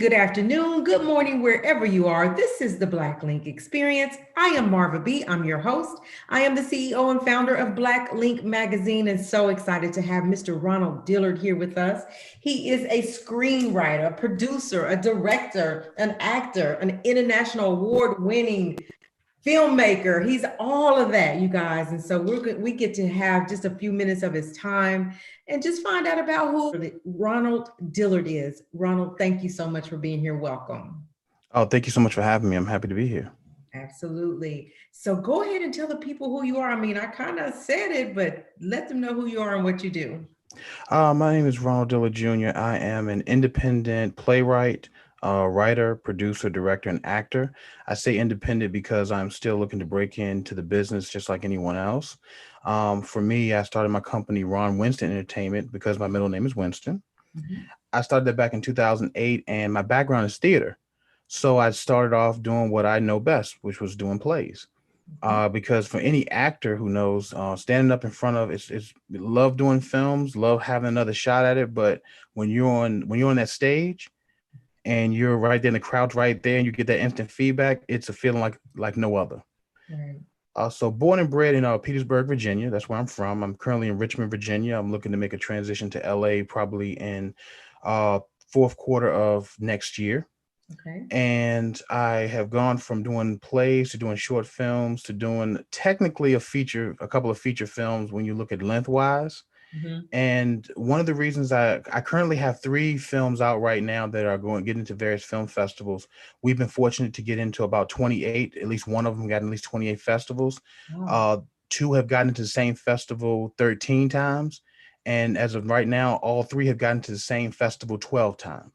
good afternoon, good morning, wherever you are. This is the Black Link Experience. I am Marva B. I'm your host. I am the CEO and founder of Black Link Magazine, and so excited to have Mr. Ronald Dillard here with us. He is a screenwriter, a producer, a director, an actor, an international award-winning filmmaker. He's all of that, you guys. And so we get to have just a few minutes of his time and just find out about who Ronald Dillard is. Ronald, thank you so much for being here. Welcome. Oh, thank you so much for having me. I'm happy to be here. Absolutely. So go ahead and tell the people who you are. I mean, I kind of said it, but let them know who you are and what you do. My name is Ronald Dillard Jr. I am an independent playwright, writer, producer, director, and actor. I say independent because I'm still looking to break into the business just like anyone else. For me, I started my company, Ron Winston Entertainment, because my middle name is Winston. Mhm. I started that back in 2008, and my background is theater. So I started off doing what I know best, which was doing plays. Okay. Because for any actor who knows, standing up in front of it's love doing films, love having another shot at it. But when you're on that stage and you're right there, and the crowd's right there, and you get that instant feedback, it's a feeling like no other. Right. So born and bred in Petersburg, Virginia. That's where I'm from. I'm currently in Richmond, Virginia. I'm looking to make a transition to LA probably in uh, fourth quarter of next year. Okay. And I have gone from doing plays to doing short films to doing technically a couple of feature films when you look at lengthwise. Mhm. And one of the reasons I currently have three films out right now that are going to get into various film festivals. We've been fortunate to get into about 28. At least one of them got at least 28 festivals. Wow. Uh, Two have gotten into the same festival 13 times. And as of right now, all three have gotten to the same festival 12 times.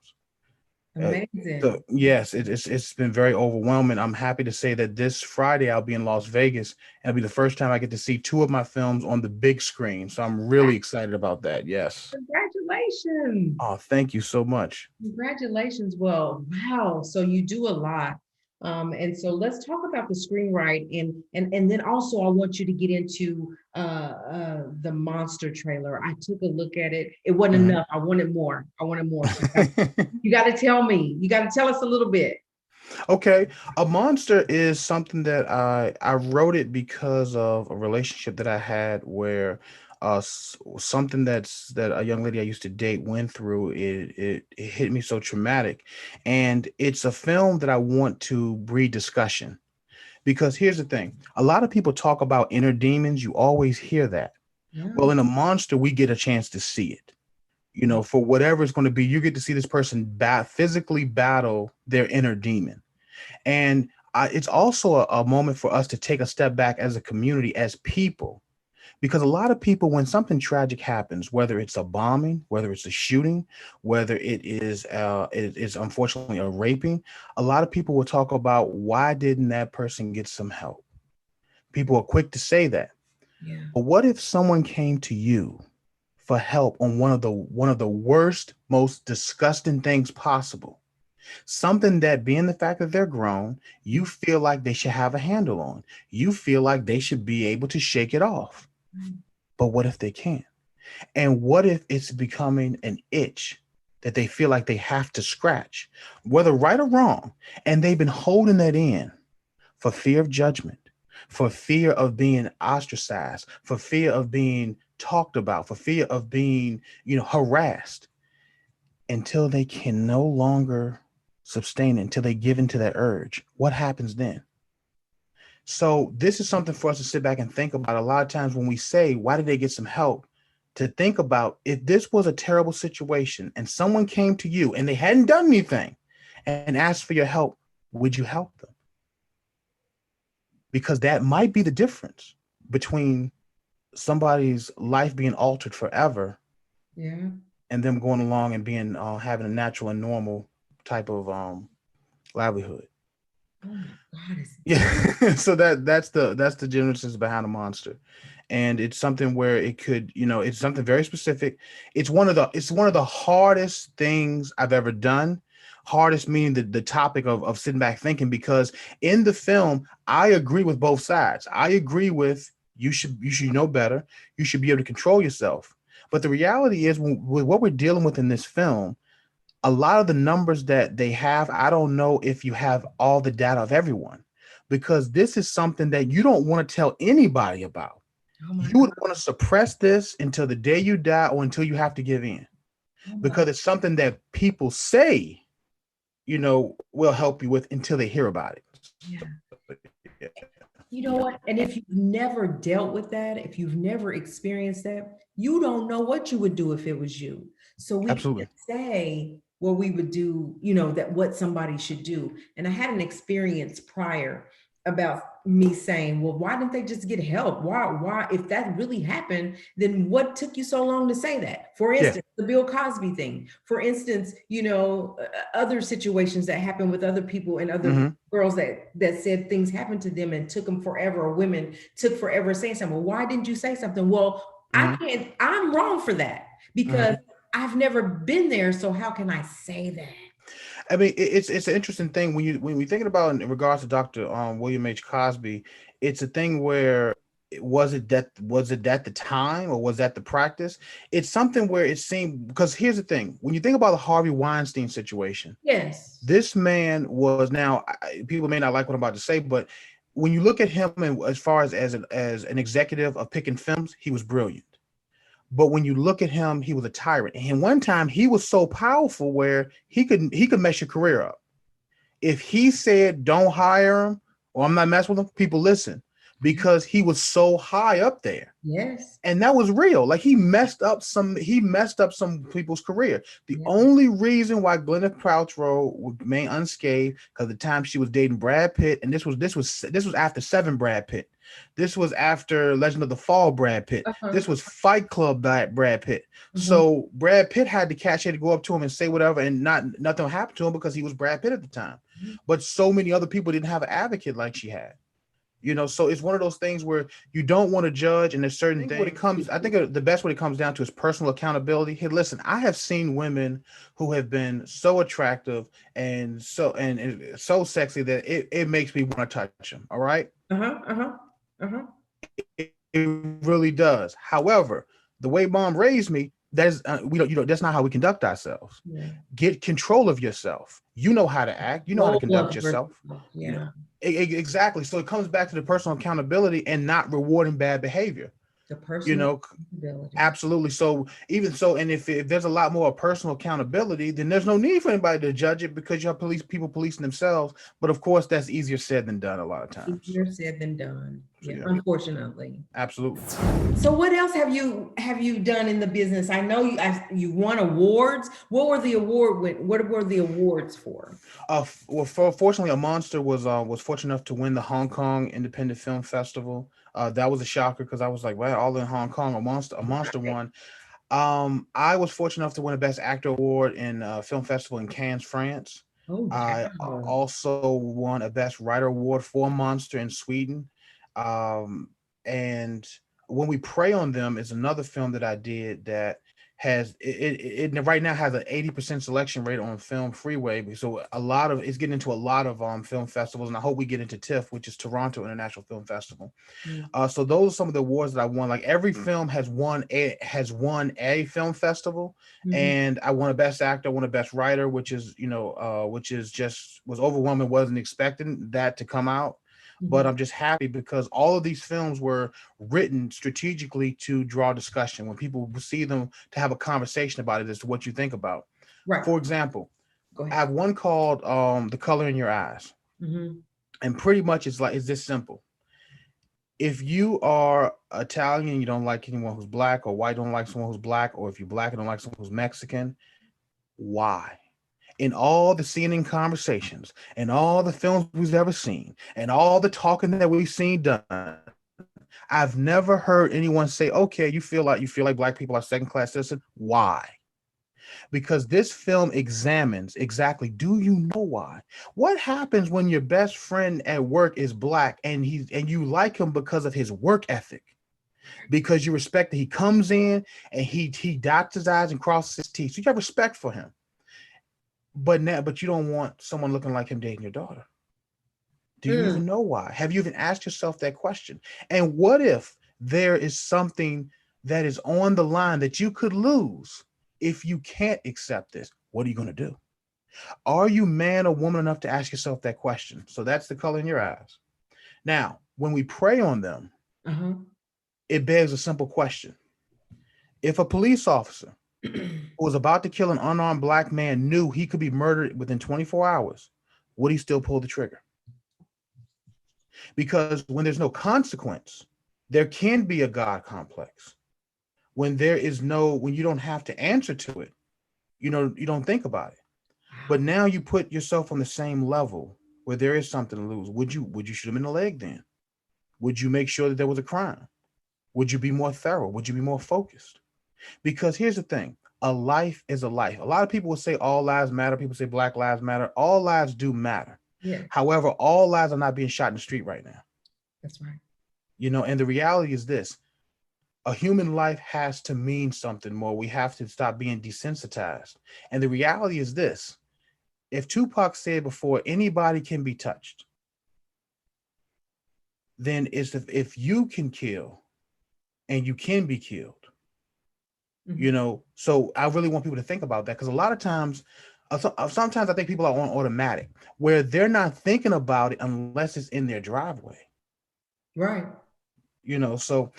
Uh, so Amazing. yes, it's been very overwhelming. I'm happy to say that this Friday I'll be in Las Vegas, and it'll be the first time I get to see two of my films on the big screen. So I'm really excited about that. Yes. Congratulations. Oh, thank you so much. Congratulations. Well, wow. So you do a lot. And so let's talk about the screenwrite and then also I want you to get into the monster trailer. I took a look at it. It wasn't Mhm. enough. I wanted more. I wanted more. So you got to tell me. You got to tell us a little bit. Okay, a monster is something that I wrote it because of a relationship that I had where something that a young lady I used to date went through. It hit me so traumatic, and it's a film that I want to breed discussion. Because here's the thing, a lot of people talk about inner demons. You always hear that. Yeah. Well, in a monster, we get a chance to see it. For whatever it's going to be, you get to see this person physically battle their inner demon. And it's also a moment for us to take a step back as a community, as people, because a lot of people, when something tragic happens, whether it's a bombing, whether it's a shooting, whether it is unfortunately a raping, a lot of people will talk about why didn't that person get some help? People are quick to say that. Yeah. But what if someone came to you for help on one of the worst, most disgusting things possible? Something that, being the fact that they're grown, you feel like they should have a handle on. You feel like they should be able to shake it off. But what if they can't? And what if it's becoming an itch that they feel like they have to scratch, whether right or wrong? And they've been holding that in for fear of judgment, for fear of being ostracized, for fear of being talked about, for fear of being, harassed, until they can no longer sustain it, until they give into that urge. What happens then? So this is something for us to sit back and think about. A lot of times when we say, why did they get some help? To think about, if this was a terrible situation and someone came to you and they hadn't done anything and asked for your help, would you help them? Because that might be the difference between somebody's life being altered forever Yeah. and them going along and being having a natural and normal type of livelihood. Oh my God. It's Yeah. So that's the genesis behind a monster. And it's something where it's something very specific. It's one of the hardest things I've ever done. Hardest meaning the topic of sitting back thinking, because in the film, I agree with both sides. I agree with, you should know better. You should be able to control yourself. But the reality is, with what we're dealing with in this film, a lot of the numbers that they have, I don't know if you have all the data of everyone, because this is something that you don't want to tell anybody about. Oh my You God. would want to suppress this until the day you die or until you have to give in, Oh my. because it's something that people say, will help you with until they hear about it. Yeah. Yeah, You know what? And if you've never dealt with that, if you've never experienced that, you don't know what you would do if it was you. So we absolutely. can't say what we would do, that what somebody should do. And I had an experience prior about me saying, well, why didn't they just get help? Why, if that really happened, then what took you so long to say that? For Yeah. instance, the Bill Cosby thing. For instance, other situations that happen with other people and other Hmm. girls that said things happened to them and took them forever, or women took forever saying something. Well, why didn't you say something? Well, Hmm. I'm wrong for that because Hmm. I've never been there. So how can I say that? I mean, it's an interesting thing when we thinking about in regards to Dr. William H. Cosby. It's a thing where was it that the time or was that the practice? It's something where it seemed, because here's the thing: when you think about the Harvey Weinstein situation, Yes. this man was, now people may not like what I'm about to say, but when you look at him and as far as an executive of picking films, he was brilliant. But when you look at him, he was a tyrant. And one time he was so powerful where he could mess your career up. If he said don't hire him or I'm not messing with him, people listen, because he was so high up there. Yes. And that was real. Like he messed up some people's career. The Yeah. only reason why Gwyneth Paltrow would remain unscathed, because the time she was dating Brad Pitt, and this was after Seven Brad Pitt. This was after Legend of the Fall Brad Pitt. Uh-huh. This was Fight Club Brad Pitt. Mhm. So Brad Pitt had the catch to go up to him and say whatever, and nothing happened to him because he was Brad Pitt at the time. But so many other people didn't have an advocate like she had. So it's one of those things where you don't want to judge, and there's certain things when it comes. I think the best what it comes down to is personal accountability. Hey, listen, I have seen women who have been so attractive and so sexy that it makes me want to touch them. All right, Uh-huh. Uh-huh. Uh-huh. it really does. However, the way mom raised me, that's we don't, that's not how we conduct ourselves. Yeah. Get control of yourself. You know how to act. You know how to Roll conduct up yourself. yourself. You know Yeah. exactly. So it comes back to the personal accountability and not rewarding bad behavior. The You personal know, ability. absolutely. So even so, and if there's a lot more personal accountability, then there's no need for anybody to judge it because you have people policing themselves. But of course, that's easier said than done a lot of times. Easier said than done. So Yeah, yeah, unfortunately. absolutely. So what else have you done in the business? I know you won awards. What were the awards for? Well, fortunately, a monster was fortunate enough to win the Hong Kong Independent Film Festival. That was a shocker because I was like, well, all in Hong Kong, a monster won. I was fortunate enough to win a Best Actor award in a film festival in Cannes, France. Oh, I wow. also won a Best Writer award for Monster in Sweden. And When We Prey on Them is another film that I did that has it right now has an 80% selection rate on Film Freeway. So it's getting into a lot of film festivals, and I hope we get into TIFF, which is Toronto International Film Festival. Mm. So those are some of the awards that I won. Like every film has won a film festival, Mhm. and I won a Best Actor, won a Best Writer, which is just was overwhelming. Wasn't expecting that to come out, but Mhm. I'm just happy because all of these films were written strategically to draw discussion. When people see them, to have a conversation about it as to what you think about. Right. For example, Go I ahead. have one called "The Color in Your Eyes," Mhm. and pretty much it's this simple. If you are Italian and you don't like anyone who's black, or white don't like someone who's black, or if you're black and don't like someone who's Mexican, why? In all the CNN conversations and all the films we've ever seen and all the talking that we've seen done, I've never heard anyone say, okay, you feel like black people are second class citizens. Why? Because this film examines exactly, do you know why? What happens when your best friend at work is black and you like him because of his work ethic? Because you respect that he comes in and he dots his I's and crosses his T's. So you have respect for him. But you don't want someone looking like him dating your daughter. Do you Mm. even know why? Have you even asked yourself that question? And what if there is something that is on the line that you could lose if you can't accept this? what are you going to do? Are you man or woman enough to ask yourself that question? So that's the color in your eyes. Now, when we prey on them, Uh-huh. it begs a simple question. If a police officer who was about to kill an unarmed black man knew he could be murdered within 24 hours, would he still pull the trigger? Because when there's no consequence, there can be a God complex. When you don't have to answer to it, you don't think about it. But now you put yourself on the same level where there is something to lose. Would you shoot him in the leg then? Would you make sure that there was a crime? Would you be more thorough? Would you be more focused? Because here's the thing, a life is a life. A lot of people will say all lives matter. People say Black lives matter. All lives do matter. Yeah, However, all lives are not being shot in the street right now. that's right. And the reality is this: a human life has to mean something more. We have to stop being desensitized. And the reality is this: if Tupac said before, anybody can be touched, then if you can kill and you can be killed, so I really want people to think about that, because a lot of times, sometimes I think people are on automatic where they're not thinking about it unless it's in their driveway. Right. So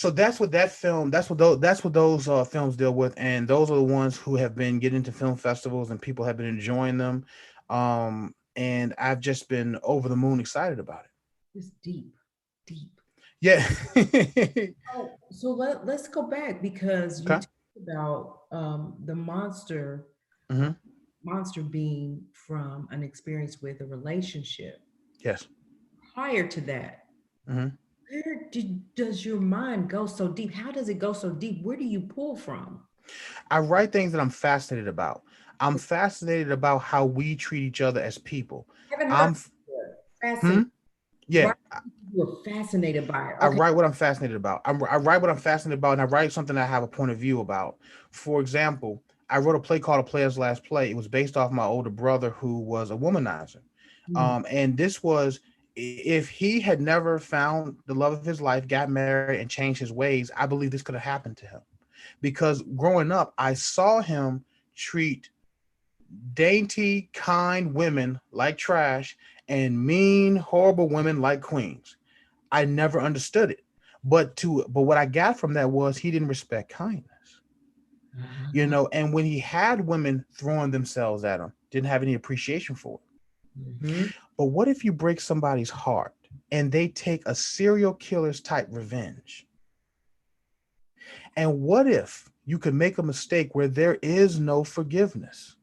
that's what that film, that's what those films deal with, and those are the ones who have been getting into film festivals and people have been enjoying them, and I've just been over the moon excited about it. It's deep, deep. Yeah. Oh, so let's go back because you Okay. talked about the monster, Mm-hmm. monster being from an experience with a relationship. Yes. Prior to that, Mm-hmm. does your mind go so deep? How does it go so deep? Where do you pull from? I write things that I'm fascinated about. I'm fascinated about how we treat each other as people. I haven't heard I'm before. hmm? Fascinated. Yeah. Right? You were fascinated by it. I Okay. write what I'm fascinated about. I write what I'm fascinated about, and I write something that I have a point of view about. For example, I wrote a play called A Player's Last Play. It was based off my older brother who was a womanizer. Mm. And this was, if he had never found the love of his life, got married, and changed his ways, I believe this could have happened to him. Because growing up, I saw him treat dainty, kind women like trash and mean, horrible women like queens. I never understood it. But what I got from that was he didn't respect kindness. And when he had women throwing themselves at him, didn't have any appreciation for it. Mm-hmm. But what if you break somebody's heart and they take a serial killer's type revenge? And what if you could make a mistake where there is no forgiveness?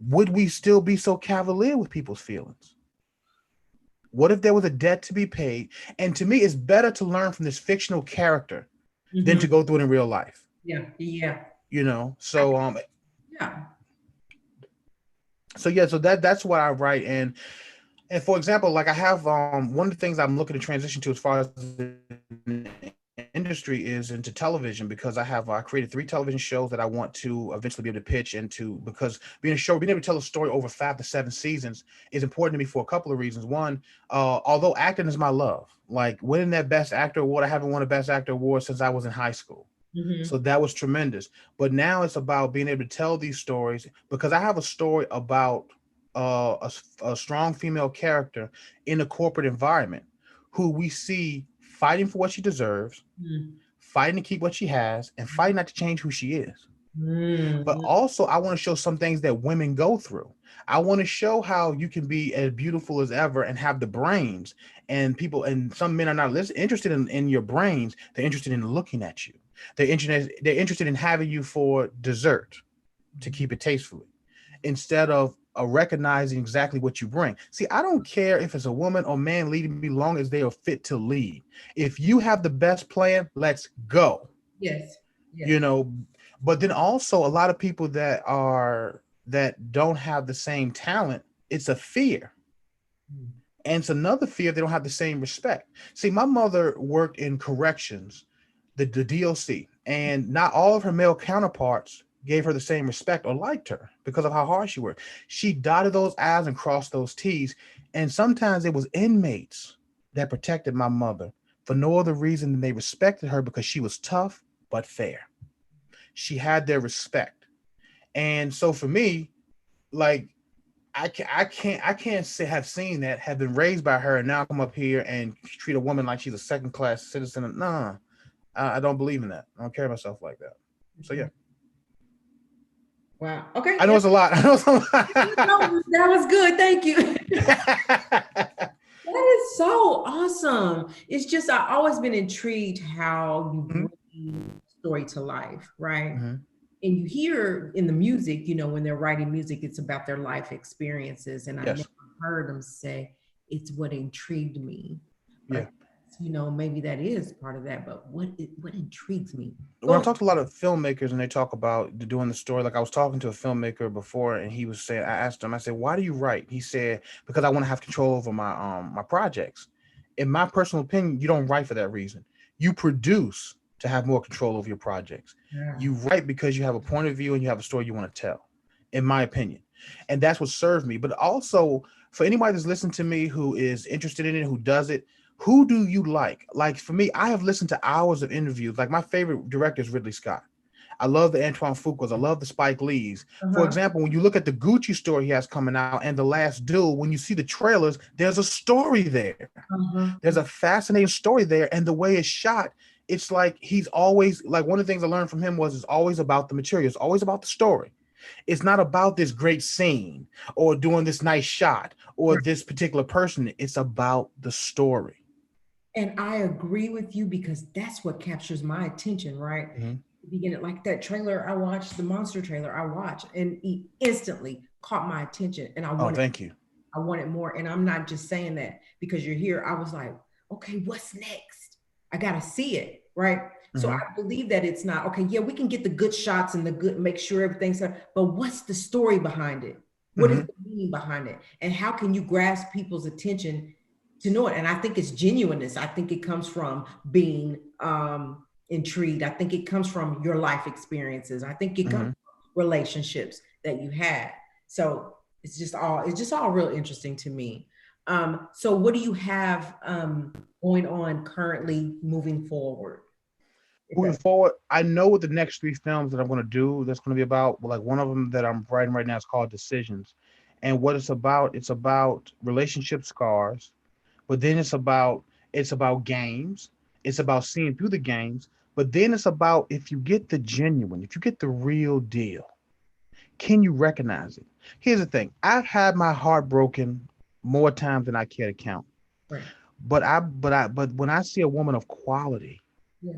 Would we still be so cavalier with people's feelings? What if there was a debt to be paid? And to me, it's better to learn from this fictional character than Mm-hmm. to go through it in real life. Yeah. Yeah. So Yeah. so yeah, so that's what I write. And for example, like I have one of the things I'm looking to transition to as far as the industry is into television, because I created 3 television shows that I want to eventually be able to pitch into, because being able to tell a story over 5 to 7 seasons is important to me for a couple of reasons. One, although acting is my love, like winning that Best Actor award, I haven't won a Best Actor award since I was in high school. Mm-hmm. So that was tremendous. But now it's about being able to tell these stories, because I have a story about a strong female character in a corporate environment who we see fighting for what she deserves, fighting to keep what she has, and fighting not to change who she is. But Mm-hmm. also, I want to show some things that women go through. I want to show how you can be as beautiful as ever and have the brains, and some men are not interested in your brains. They're interested in looking at you. They're interested in having you for dessert to keep it tastefully, instead of recognizing exactly what you bring. See, I don't care if it's a woman or man leading me, long as they are fit to lead. If you have the best plan, let's go. Yes. Yes. You know, but then also a lot of people that don't have the same talent, it's a fear. And it's another fear, they don't have the same respect. See, my mother worked in corrections, the DOC, and not all of her male counterparts gave her the same respect or liked her because of how hard she worked. She dotted those I's and crossed those T's. And sometimes it was inmates that protected my mother for no other reason than they respected her because she was tough but fair. She had their respect. And so for me, like I can't say have seen that, have been raised by her, and now come up here and treat a woman like she's a second class citizen. Nah, I don't believe in that. I don't carry myself like that. So yeah. Wow. Okay. I know Yeah. it's a lot. I know it's a lot. No, that was good. Thank you. That is so awesome. It's just, I've always been intrigued how you Mhm, bring story to life, right? mhm. And you hear in the music, when they're writing music, it's about their life experiences. And I never Yes. heard them say, it's what intrigued me. But, Yeah. maybe that is part of that. But what intrigues me? When I Go. talk to a lot of filmmakers and they talk about doing the story, like I was talking to a filmmaker before, and he was saying, I asked him, I said, "Why do you write?" He said, "Because I want to have control over my projects." In my personal opinion, you don't write for that reason. You produce to have more control over your projects. Yeah. You write because you have a point of view and you have a story you want to tell, in my opinion. And that's what served me. But also, for anybody that's listening to me who is interested in it, who does it, who do you like? Like for me, I have listened to hours of interviews. Like my favorite director is Ridley Scott. I love the Antoine Fuquas. I love the Spike Lees. For Uh-huh. example, when you look at the Gucci story he has coming out and The Last Duel, when you see the trailers, there's a story there. Uh-huh. There's a fascinating story there. And the way it's shot, it's like he's always, like, one of the things I learned from him was it's always about the material. It's always about the story. It's not about this great scene or doing this nice shot or Right. this particular person. It's about the story. And I agree with you because that's what captures my attention, right? Mhm. Beginning like that trailer I watched, the monster trailer I watched, and he instantly caught my attention, and Oh, thank you. I wanted more. And I'm not just saying that because you're here. I was like, okay, what's next? I gotta see it, right? So I Mhm. believe that it's not okay. Yeah, we can get the good shots and the good, make sure everything's there, but what's the story behind it? What is Mhm. the meaning behind it? And how can you grasp people's attention to know it? And I think it's genuineness. I think it comes from being intrigued. I think it comes from your life experiences. I think it comes Mhm. from relationships that you had. So it's just all real interesting to me. So what do you have going on currently moving forward? If Moving that, forward, I know what the next three films that I'm going to do that's going to be about. Well, like one of them that I'm writing right now is called Decisions, and what it's about relationship scars, but then it's about games. It's about seeing through the games, but then it's about if you get the genuine, if you get the real deal, can you recognize it? Here's the thing: I've had my heart broken more times than I care to count. right. But when I see a woman of quality, Yes.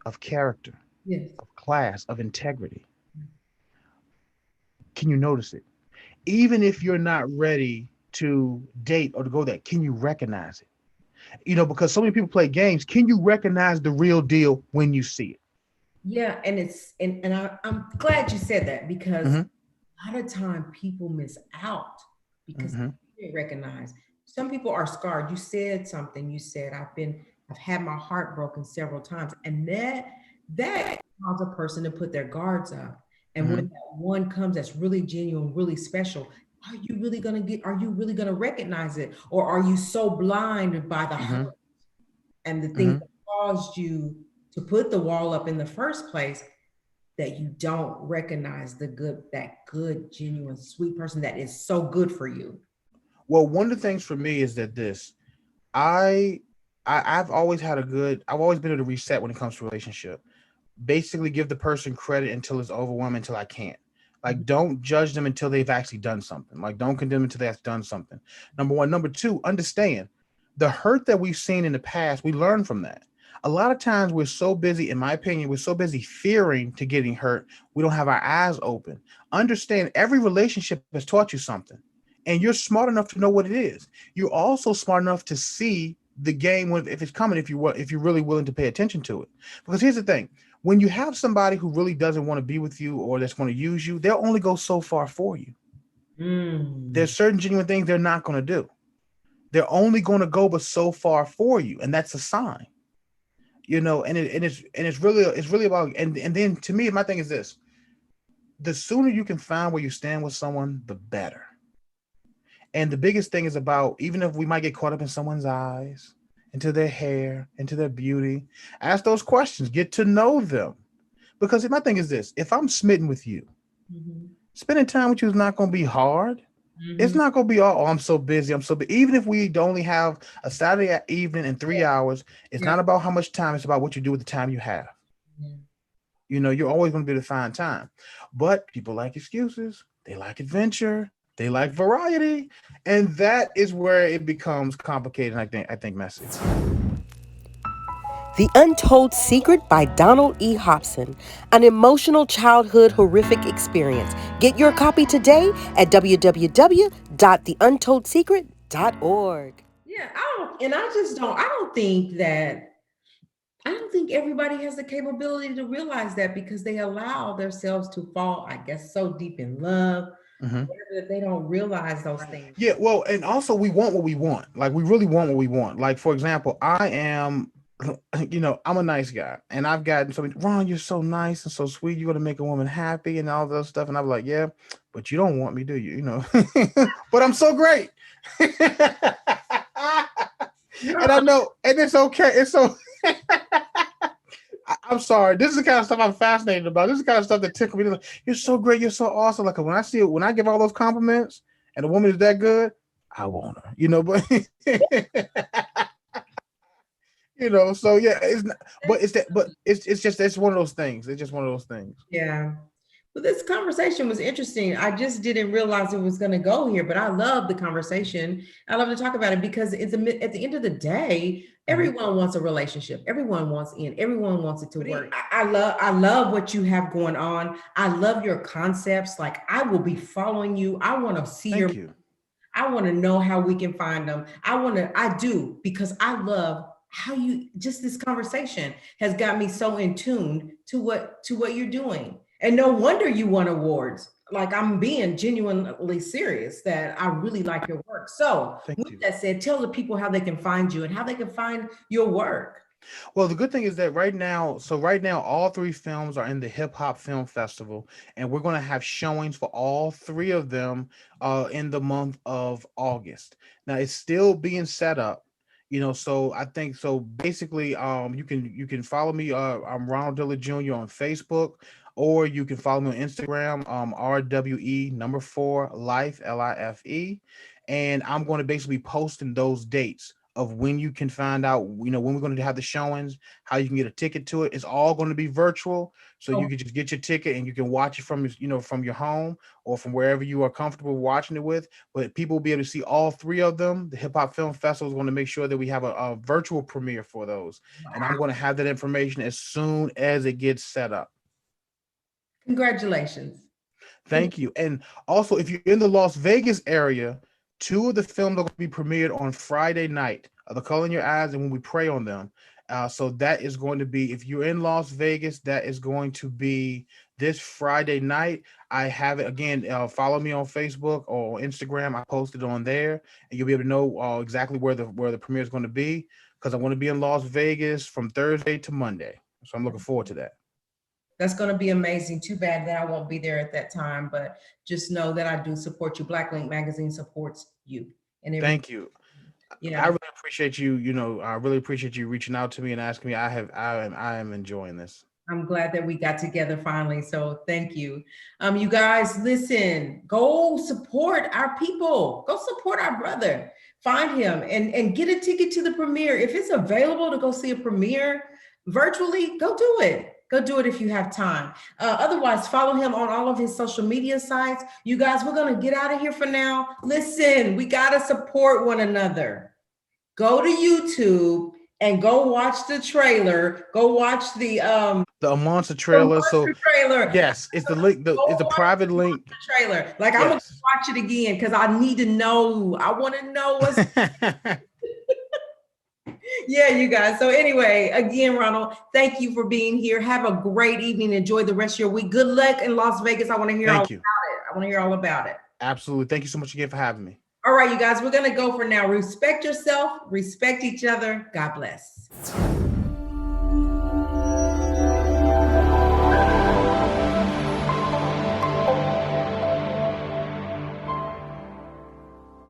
of character, Yes. of class, of integrity, can you notice it? Even if you're not ready to date or to go there, can you recognize it? Because so many people play games. Can you recognize the real deal when you see it? Yeah, and I'm glad you said that because Mm-hmm. a lot of time people miss out because Mm-hmm. they didn't recognize. Some people are scarred. You said something. You said I've had my heart broken several times, and that causes a person to put their guards up. And when Mm-hmm. that one comes that's really genuine, really special, are you really gonna recognize it? Or are you so blinded by the Mm-hmm. hurt and the things Mm-hmm. that caused you to put the wall up in the first place that you don't recognize that good, genuine, sweet person that is so good for you? Well, one of the things for me is that I, I've always been able to reset when it comes to relationship. Basically, give the person credit until it's overwhelming, until I can't. Like, don't judge them until they've actually done something. Like, don't condemn them until they've done something. Number one. Number two, understand the hurt that we've seen in the past, we learn from that. A lot of times we're so busy, in my opinion, we're so busy fearing to getting hurt, we don't have our eyes open. Understand every relationship has taught you something, and you're smart enough to know what it is. You're also smart enough to see the game when, if it's coming, if you're really willing to pay attention to it. Because here's the thing: when you have somebody who really doesn't want to be with you or that's going to use you, they'll only go so far for you. Mm. There's certain genuine things they're not going to do. They're only going to go but so far for you, and that's a sign. And it's really about, and then to me, my thing is this: the sooner you can find where you stand with someone, the better. And the biggest thing is about, even if we might get caught up in someone's eyes, into their hair, into their beauty, ask those questions, get to know them. Because my thing is this: if I'm smitten with you, Mhm. Spending time with you is not going to be hard. It's Mhm. not going to be all, oh, I'm so busy. I'm so busy. Even if we only have a Saturday evening and 3 hours, it's Yeah. not about how much time. It's about what you do with the time you have. Yeah. You're always going to be able to find time. But people like excuses. They like adventure. They like variety. And that is where it becomes complicated and I think messy. The Untold Secret by Donald E. Hobson, an emotional childhood horrific experience. Get your copy today at www.theuntoldSecret.org. Yeah, I don't think everybody has the capability to realize that because they allow themselves to fall, I guess, so deep in love, Mhm. whatever, that they don't realize those things. Yeah, well, and also we want what we want. Like we really want what we want. Like for example, I am, I'm a nice guy, and I've gotten so many. Ron, you're so nice and so sweet. You're gonna make a woman happy and all those stuff. And I'm like, yeah, but you don't want me, do you? But I'm so great. And I know, and it's okay. It's so. I'm sorry. This is the kind of stuff I'm fascinated about. This is the kind of stuff that tickle me. Like, you're so great. You're so awesome. Like when I see it, when I give all those compliments, and a woman is that good, I want her. But So yeah, it's not, but it's that, but it's just it's one of those things. It's just one of those things. Yeah. Well, this conversation was interesting. I just didn't realize it was going to go here, but I love the conversation. I love to talk about it because at the end of the day, everyone wants a relationship. Everyone wants in. Everyone wants it to work. I love what you have going on. I love your concepts. Like I will be following you. I want to see your. Thank you. I want to know how we can find them. I do because I love how you just this conversation has got me so in tune to what you're doing. And no wonder you won awards. Like I'm being genuinely serious that I really like your work. So Thank with you. that said, tell the people how they can find you and how they can find your work. Well, the good thing is that right now, all three films are in the Hip Hop Film Festival, and we're going to have showings for all three of them in the month of August. Now, it's still being set up, so I think so. Basically, you can follow me. I'm Ronald Dillard Jr. on Facebook, or you can follow me on Instagram. RWE number 4 Life LIFE, and I'm going to basically be posting those dates of when you can find out, when we're going to have the showings, how you can get a ticket to it. It's all going to be virtual. So Oh, you can just get your ticket and you can watch it from your home or from wherever you are comfortable watching it with. But people will be able to see all three of them. The Hip Hop Film Festival is going to make sure that we have a virtual premiere for those. And I'm going to have that information as soon as it gets set up. congratulations. Thank you. And also, if you're in the Las Vegas area, two of the films are going to be premiered on Friday night. The Color in Your Eyes and When We Pray on Them. So that is going to be, if you're in Las Vegas, that is going to be this Friday night. I have it again. Follow me on Facebook or Instagram. I posted on there, and you'll be able to know exactly where the premiere is going to be, because I'm going to be in Las Vegas from Thursday to Monday. So I'm looking forward to that. That's going to be amazing. Too bad that I won't be there at that time, but just know that I do support you. Black Link Magazine supports you and everything. Thank you. I Yeah, really appreciate you. I really appreciate you reaching out to me and asking me. I am enjoying this. I'm glad that we got together finally. So thank you. You guys, listen, go support our people. Go support our brother. Find him and get a ticket to the premiere. If it's available to go see a premiere virtually, go do it. Go do it if you have time. Otherwise, follow him on all of his social media sites. You guys, we're going to get out of here for now. Listen, we got to support one another. Go to YouTube and go watch the trailer. Go watch The monster the trailer. So monster trailer. yes, it's the link. Go It's a watch private the link. monster trailer. Like I'm gonna Yes. watch it again because I need to know. I want to know what's yeah, you guys. So anyway, again, Ronald, thank you for being here. Have a great evening. Enjoy the rest of your week. Good luck in Las Vegas. I want to hear all Thank about you. it. I want to hear all about it. Absolutely. Thank you so much again for having me. All right, you guys, we're gonna go for now. Respect yourself, respect each other. God bless.